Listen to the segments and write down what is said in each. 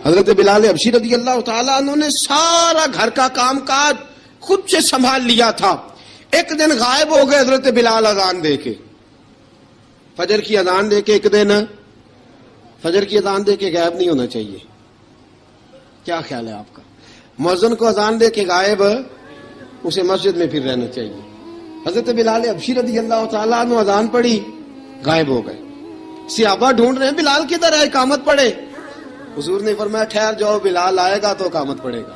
حضرت بلال حبشی رضی اللہ تعالیٰ عنہ نے سارا گھر کا کام کاج خود سے سنبھال لیا تھا. ایک دن غائب ہو گئے حضرت بلال اذان دے کے, فجر کی اذان دے کے. ایک دن فجر کی اذان دے کے غائب نہیں ہونا چاہیے. کیا خیال ہے آپ کا؟ مؤذن کو اذان دے کے غائب, اسے مسجد میں پھر رہنا چاہیے. حضرت بلال حبشی رضی اللہ تعالیٰ عنہ اذان پڑھی, غائب ہو گئے. صحابہ ڈھونڈ رہے ہیں بلال کدھر ہے, اقامت پڑھے. حضور نے فرمایا ٹھہر جاؤ, بلال آئے گا تو اقامت پڑھے گا.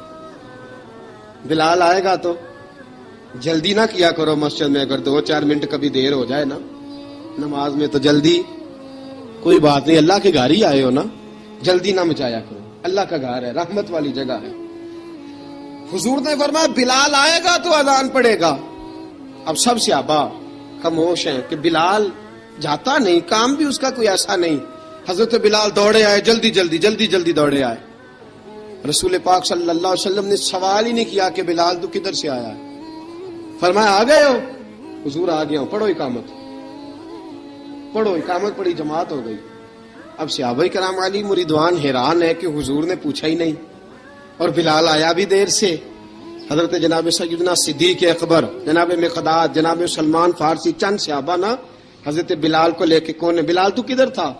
بلال آئے گا تو جلدی نہ کیا کرو مسجد میں. اگر 2-4 منٹ کبھی دیر ہو جائے نا نماز میں تو جلدی کوئی بات نہیں, اللہ کے گھر ہی آئے ہو نا, جلدی نہ مچایا کرو. اللہ کا گھر ہے, رحمت والی جگہ ہے. حضور نے فرمایا بلال آئے گا تو اذان پڑھے گا. اب سب صحابہ خاموش ہیں کہ بلال جاتا نہیں, کام بھی اس کا کوئی ایسا نہیں. حضرت بلال دوڑے آئے, جلدی جلدی جلدی جلدی دوڑے آئے. رسول پاک صلی اللہ علیہ وسلم نے سوال ہی نہیں کیا کہ بلال تو کدھر سے آیا ہے. فرمایا آ گئے ہو؟ حضور آ گیا ہوں. پڑھو اقامت, پڑھو اقامت پڑھی, جماعت ہو گئی. اب صحابہ کرام علیہم رضوان حیران ہے کہ حضور نے پوچھا ہی نہیں اور بلال آیا بھی دیر سے. حضرت جناب سیدنا صدیق اکبر, جناب مقداد, جناب سلمان فارسی, چند صحابہ نا حضرت بلال کو لے کے, کون ہے بلال تو کدھر تھا؟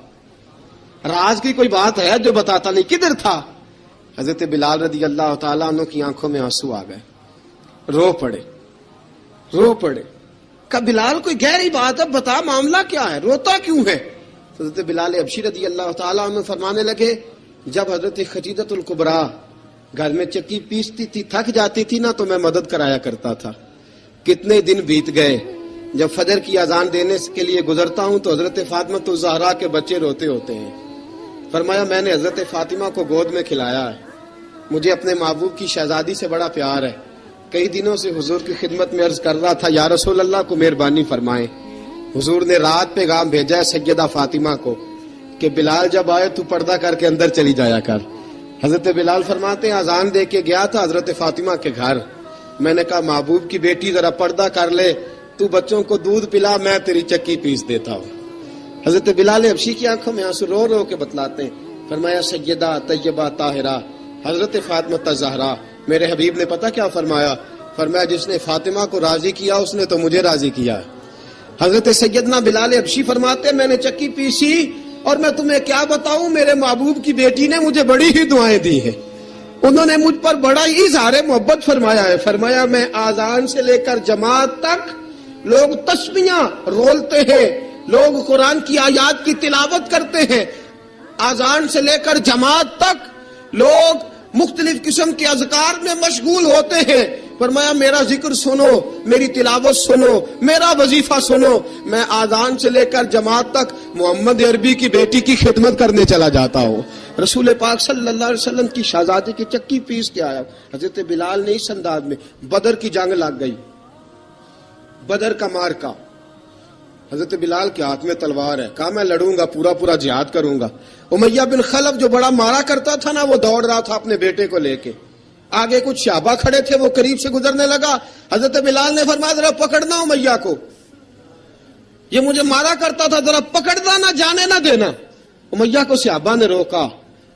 راز کی کوئی بات ہے جو بتاتا نہیں, کدھر تھا؟ حضرت بلال رضی اللہ تعالیٰ عنہ کی آنکھوں میں آنسو آ گئے, رو پڑے, رو پڑے. کہ بلال کوئی گہری بات ہے, بتا معاملہ کیا ہے, روتا کیوں ہے؟ حضرت بلال حبشی رضی اللہ تعالیٰ عنہ فرمانے لگے جب حضرت خدیجہ الکبریٰ گھر میں چکی پیستی تھی, تھک جاتی تھی نا تو میں مدد کرایا کرتا تھا. کتنے دن بیت گئے, جب فجر کی اذان دینے کے لیے گزرتا ہوں تو حضرت فاطمہ الزہرا کے بچے روتے ہوتے ہیں. فرمایا میں نے حضرت فاطمہ کو گود میں کھلایا ہے, مجھے اپنے محبوب کی شہزادی سے بڑا پیار ہے. کئی دنوں سے حضور کی خدمت میں عرض کر رہا تھا یا رسول اللہ کو مہربانی فرمائیں. حضور نے رات پیغام بھیجا ہے سیدہ فاطمہ کو کہ بلال جب آئے تو پردہ کر کے اندر چلی جایا کر. حضرت بلال فرماتے ہیں اذان دے کے گیا تھا حضرت فاطمہ کے گھر, میں نے کہا محبوب کی بیٹی ذرا پردہ کر لے, تو بچوں کو دودھ پلا, میں تیری چکی پیس دیتا ہوں. حضرت بلال حبشی کی آنکھوں میں آنسو رو رو کے بتلاتے ہیں. فرمایا سیدہ طیبہ طاہرہ حضرت فاطمہ الزہرا, میرے حبیب نے پتہ کیا فرمایا؟ فرمایا جس نے فاطمہ کو راضی کیا اس نے تو مجھے راضی کیا. حضرت سیدنا بلال حبشی فرماتے میں نے چکی پیسی اور میں تمہیں کیا بتاؤں, میرے محبوب کی بیٹی نے مجھے بڑی ہی دعائیں دی ہیں, انہوں نے مجھ پر بڑا ہی اظہار محبت فرمایا ہے. فرمایا میں آذان سے لے کر جماعت تک لوگ تسبیحاں رولتے ہیں, لوگ قرآن کی آیات کی تلاوت کرتے ہیں, آذان سے لے کر جماعت تک لوگ مختلف قسم کے اذکار میں مشغول ہوتے ہیں. فرمایا میرا ذکر سنو, میری تلاوت سنو, میرا وظیفہ سنو. میں آذان سے لے کر جماعت تک محمد عربی کی بیٹی کی خدمت کرنے چلا جاتا ہوں. رسول پاک صلی اللہ علیہ وسلم کی شہزادی کی چکی پیس کے آیا. حضرت بلال نے اس انداز میں, بدر کی جنگ لگ گئی, بدر کا مارکا, حضرت بلال کے ہاتھ میں تلوار ہے, کہا میں لڑوں گا, پورا پورا جہاد کروں گا. امیہ بن خلف جو بڑا مارا کرتا تھا نا, وہ دوڑ رہا تھا اپنے بیٹے کو لے کے. آگے کچھ صحابہ کھڑے تھے, وہ قریب سے گزرنے لگا. حضرت بلال نے فرمایا ذرا پکڑنا امیہ کو, یہ مجھے مارا کرتا تھا, ذرا پکڑنا, نہ جانے نہ دینا. امیہ کو صحابہ نے روکا.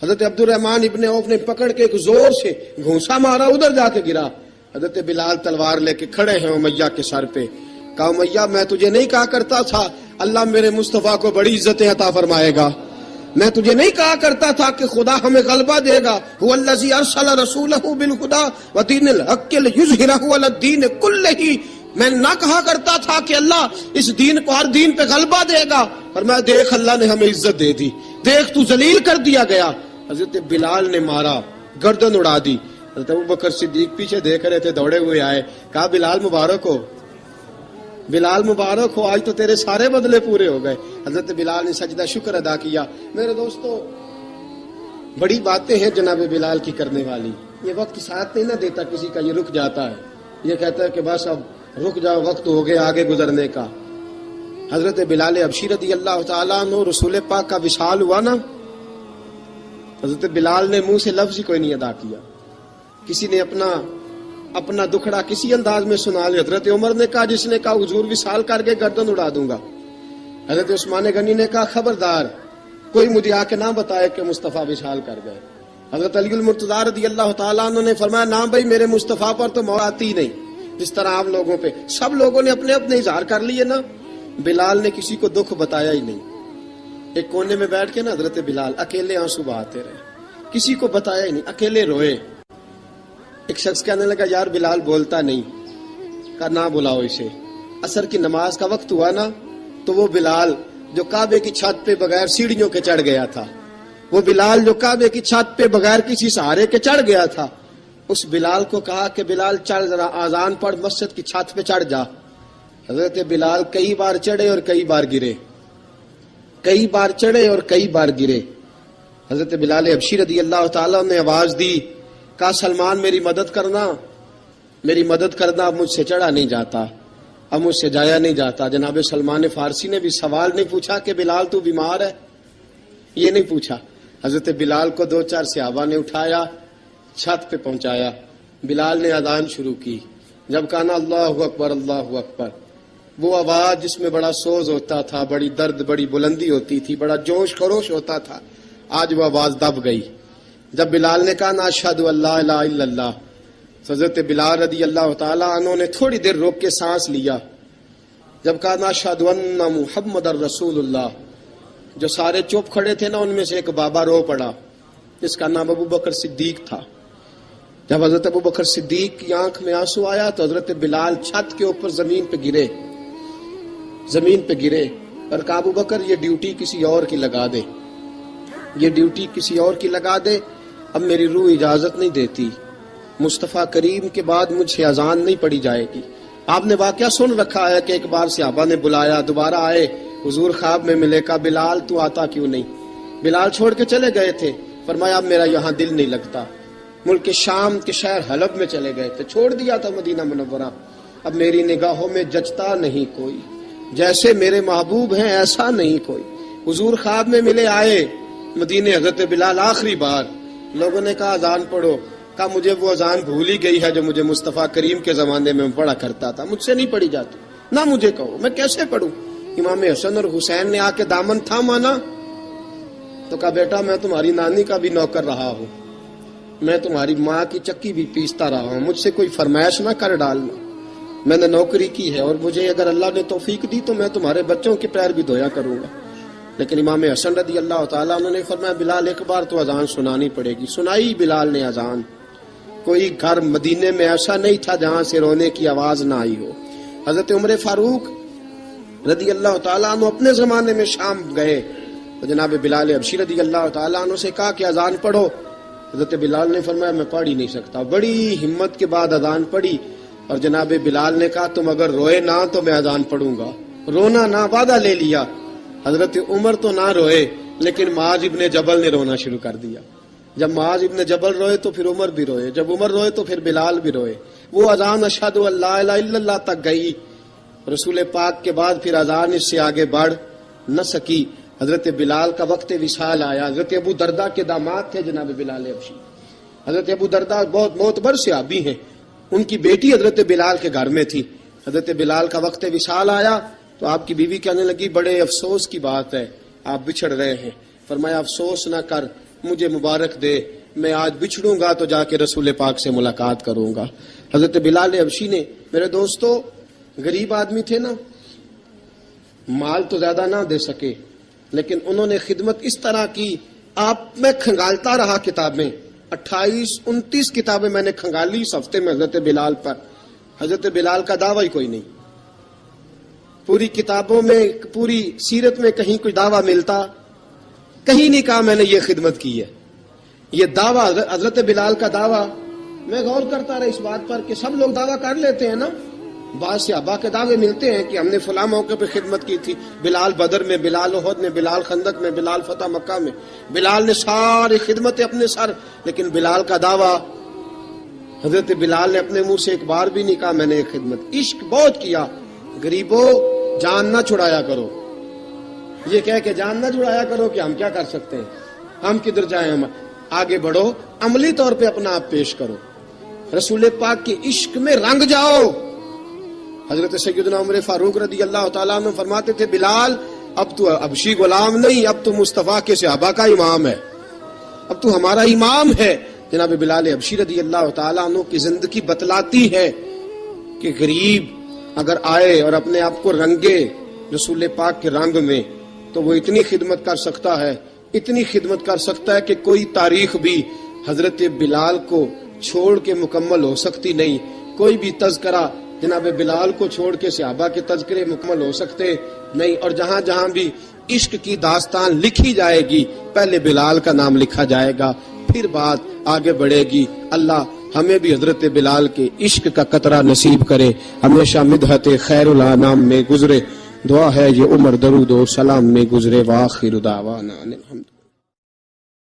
حضرت عبد الرحمن ابن عوف نے پکڑ کے ایک زور سے گھونسا مارا, ادھر جا کے گرا. حضرت بلال تلوار لے کے کھڑے ہیں امیہ کے سر پہ. کہا امیہ میں تجھے نہیں کہا کرتا تھا اللہ میرے مصطفیٰ کو بڑی عزتیں عطا فرمائے گا؟ میں تجھے نہیں کہا کرتا تھا کہ خدا ہمیں غلبہ دے گا؟ هو الذی ارسل رسولہ بالہدی ودین الحق لیظہرہ علی الدین کلہ. میں نہ کہا کرتا تھا کہ اللہ اس دین کو ہر دین پہ غلبہ دے گا. فرمایا دیکھ اللہ نے ہمیں عزت دے دی, دیکھ تو ذلیل کر دیا گیا. حضرت بلال نے مارا, گردن اڑا دی. حضرت ابوبکر صدیق پیچھے دیکھ رہے تھے, دوڑے ہوئے آئے, کہا بلال مبارک ہو, بلال مبارک ہو, آج تو تیرے سارے بدلے پورے ہو گئے. حضرت بلال نے سجدہ شکر ادا کیا. میرے دوستو بڑی باتیں ہیں جناب بلال کی کرنے والی. یہ وقت ساتھ نہیں نہ دیتا کسی کا, یہ رک جاتا ہے, یہ کہتا ہے کہ بس اب رک جاؤ, وقت ہو گیا آگے گزرنے کا. حضرت بلال حبشی رضی اللہ تعالیٰ عنہ رسول پاک کا وصال ہوا نا, حضرت بلال نے منہ سے لفظ ہی کوئی نہیں ادا کیا. کسی نے اپنا دکھڑا کسی انداز میں سنا لیا. حضرت عمر نے کہا, جس نے کہا حضور وصال کر کے گردن اڑا دوں گا. حضرت عثمان غنی نے کہا خبردار کوئی مجھے آ کے نہ بتائے کہ مصطفیٰ وصال کر گئے. حضرت علی المرتضیٰ رضی اللہ تعالیٰ عنہ نے فرمایا نہ بھائی میرے مصطفیٰ پر تو موت آتی ہی نہیں جس طرح عام لوگوں پہ. سب لوگوں نے اپنے اپنے اظہار کر لیے نا. بلال نے کسی کو دکھ بتایا ہی نہیں. ایک کونے میں بیٹھ کے نا حضرت بلال اکیلے آنسو بہاتے رہے, کسی کو بتایا ہی نہیں, اکیلے روئے. ایک شخص کہنے لگا یار بلال بولتا نہیں. کہا نہ بلاؤ اسے. عصر کی نماز کا وقت ہوا نا تو وہ بلال جو کعبے کی چھت پہ بغیر سیڑھیوں کے چڑھ گیا تھا, وہ بلال جو کعبے کی چھت پہ بغیر کسی سہارے کے چڑھ گیا تھا, اس بلال کو کہا کہ بلال چڑھ ذرا آذان پڑھ مسجد کی چھت پہ چڑھ جا. حضرت بلال کئی بار چڑھے اور کئی بار گرے, کئی بار چڑھے اور کئی بار گرے. حضرت بلال حبشی رضی اللہ تعالیٰ نے آواز دی, کہا سلمان میری مدد کرنا, میری مدد کرنا, اب مجھ سے چڑھا نہیں جاتا, اب مجھ سے جایا نہیں جاتا. جناب سلمان فارسی نے بھی سوال نہیں پوچھا کہ بلال تو بیمار ہے, یہ نہیں پوچھا. حضرت بلال کو 2-4 صحابہ نے اٹھایا, چھت پہ پہنچایا. بلال نے اذان شروع کی. جب کہا نا اللہ اکبر اللہ اکبر, وہ آواز جس میں بڑا سوز ہوتا تھا, بڑی درد, بڑی بلندی ہوتی تھی, بڑا جوش خروش ہوتا تھا, آج وہ آواز دب گئی. جب بلال نے کہا نا اشہد ان لا الہ الا اللہ, حضرت بلال رضی اللہ تعالیٰ عنہ نے تھوڑی دیر روک کے سانس لیا. جب کہا نا اشہد ان محمد الرسول اللہ, جو سارے چپ کھڑے تھے نا ان میں سے ایک بابا رو پڑا جس کا نام ابو بکر صدیق تھا. جب حضرت ابو بکر صدیق کی آنکھ میں آنسو آیا تو حضرت بلال چھت کے اوپر زمین پہ گرے, زمین پہ گرے اور کہا ابو بکر یہ ڈیوٹی کسی اور کی لگا دے, یہ ڈیوٹی کسی اور کی لگا دے, اب میری روح اجازت نہیں دیتی, مصطفیٰ کریم کے بعد مجھے اذان نہیں پڑی جائے گی. آپ نے واقعہ سن رکھا ہے کہ ایک بار صحابہ نے بلایا, دوبارہ آئے, حضور خواب میں ملے, کہا بلال تو آتا کیوں نہیں. بلال چھوڑ کے چلے گئے تھے. فرمایا اب میرا یہاں دل نہیں لگتا. ملک شام کے شہر حلب میں چلے گئے تھے, چھوڑ دیا تھا مدینہ منورہ. اب میری نگاہوں میں جچتا نہیں کوئی, جیسے میرے محبوب ہیں ایسا نہیں کوئی. حضور خواب میں ملے, آئے مدینے. حضرت بلال آخری بار, لوگوں نے کہا اذان پڑھو. کہا مجھے وہ اذان بھول ہی گئی ہے جو مجھے مصطفیٰ کریم کے زمانے میں پڑھا کرتا تھا, مجھ سے نہیں پڑھی جاتی. نہ مجھے کہو, میں کیسے پڑھوں. امام حسن اور حسین نے آ کے دامن تھاما نا تو کہا بیٹا میں تمہاری نانی کا بھی نوکر رہا ہوں, میں تمہاری ماں کی چکی بھی پیستا رہا ہوں, مجھ سے کوئی فرمائش نہ کر ڈالنا. میں نے نوکری کی ہے اور مجھے اگر اللہ نے توفیق دی تو میں تمہارے بچوں کے پیر بھی دھویا کروں گا. لیکن امام حسن رضی اللہ تعالیٰ انہوں نے فرمایا بلال ایک بار تو اذان سنانی پڑے گی. سنائی بلال نے اذان. کوئی گھر مدینے میں ایسا نہیں تھا جہاں سے رونے کی آواز نہ آئی ہو. حضرت عمر فاروق رضی اللہ تعالیٰ عنہ اپنے زمانے میں شام گئے تو جناب بلال حبشی رضی اللہ تعالیٰ عنہ سے کہا کہ اذان پڑھو. حضرت بلال نے فرمایا میں پڑھ ہی نہیں سکتا. بڑی ہمت کے بعد اذان پڑھی اور جناب بلال نے کہا تم اگر روئے نہ تو میں اذان پڑھوں گا. رونا نہ, وعدہ لے لیا. حضرت عمر تو نہ روئے لیکن معاذ ابن جبل نے رونا شروع کر دیا. جب معاذ ابن جبل روئے تو پھر عمر بھی روئے, جب عمر روئے تو پھر بلال بھی روئے. وہ اذان اشہد ان لا الہ الا اللہ تک گئی. رسول پاک کے بعد پھر اذان اس سے آگے بڑھ نہ سکی. حضرت بلال کا وقت وصال آیا. حضرت ابو دردہ کے داماد تھے جناب بلال حبشی. حضرت ابو دردہ بہت معتبر صحابی ہیں, ان کی بیٹی حضرت بلال کے گھر میں تھی. حضرت بلال کا وقت وصال آیا تو آپ کی بیوی کہنے لگی بڑے افسوس کی بات ہے, آپ بچھڑ رہے ہیں. فرمایا افسوس نہ کر, مجھے مبارک دے, میں آج بچھڑوں گا تو جا کے رسول پاک سے ملاقات کروں گا. حضرت بلال حبشی نے, میرے دوستو, غریب آدمی تھے نا, مال تو زیادہ نہ دے سکے لیکن انہوں نے خدمت اس طرح کی. آپ میں کھنگالتا رہا کتابیں, 28-29 کتابیں میں نے کھنگالی اس ہفتے میں حضرت بلال پر. حضرت بلال کا دعویٰ ہی کوئی نہیں. پوری کتابوں میں, پوری سیرت میں کہیں کوئی دعویٰ ملتا؟ کہیں نہیں کہا میں نے یہ خدمت کی ہے. یہ دعویٰ حضرت بلال کا دعویٰ, میں غور کرتا رہا اس بات پر کہ سب لوگ دعویٰ کر لیتے ہیں نا. بعض صحابہ کے دعوے ملتے ہیں کہ ہم نے فلاں موقع پہ خدمت کی تھی, بلال بدر میں, بلال احد میں, بلال خندق میں, بلال فتح مکہ میں. بلال نے ساری خدمتیں اپنے سر, لیکن بلال کا دعویٰ حضرت بلال نے اپنے منہ سے ایک بار بھی نہیں کہا میں نے یہ خدمت. عشق بہت کیا. غریبوں جان نہ چھڑایا کرو, یہ کہہ کہ جان نہ چھڑایا کرو کہ ہم کیا کر سکتے ہیں, ہم کدھر جائیں, ہم آگے بڑھو, عملی طور پہ اپنا آپ پیش کرو, رسول پاک کے عشق میں رنگ جاؤ. حضرت سیدنا عمر فاروق رضی اللہ تعالیٰ عنہ فرماتے تھے بلال اب تو حبشی غلام نہیں, اب تو مصطفیٰ کے صحابہ کا امام ہے. اب تو ہمارا امام ہے. جناب بلال حبشی رضی اللہ تعالیٰ عنہ کی زندگی بتلاتی ہے کہ غریب اگر آئے اور اپنے آپ کو رنگے رسول پاک کے رنگ میں تو وہ اتنی خدمت کر سکتا ہے، اتنی خدمت کر سکتا ہے کہ کوئی تاریخ بھی حضرت بلال کو چھوڑ کے مکمل ہو سکتی نہیں. کوئی بھی تذکرہ جناب بلال کو چھوڑ کے صحابہ کے تذکرے مکمل ہو سکتے نہیں. اور جہاں جہاں بھی عشق کی داستان لکھی جائے گی پہلے بلال کا نام لکھا جائے گا، پھر بات آگے بڑھے گی. اللہ ہمیں بھی حضرت بلال کے عشق کا قطرہ نصیب کرے، ہمیشہ مدحت خیر الانام میں گزرے. دعا ہے یہ عمر درود و سلام میں گزرے. وآخر دعوانا الحمد.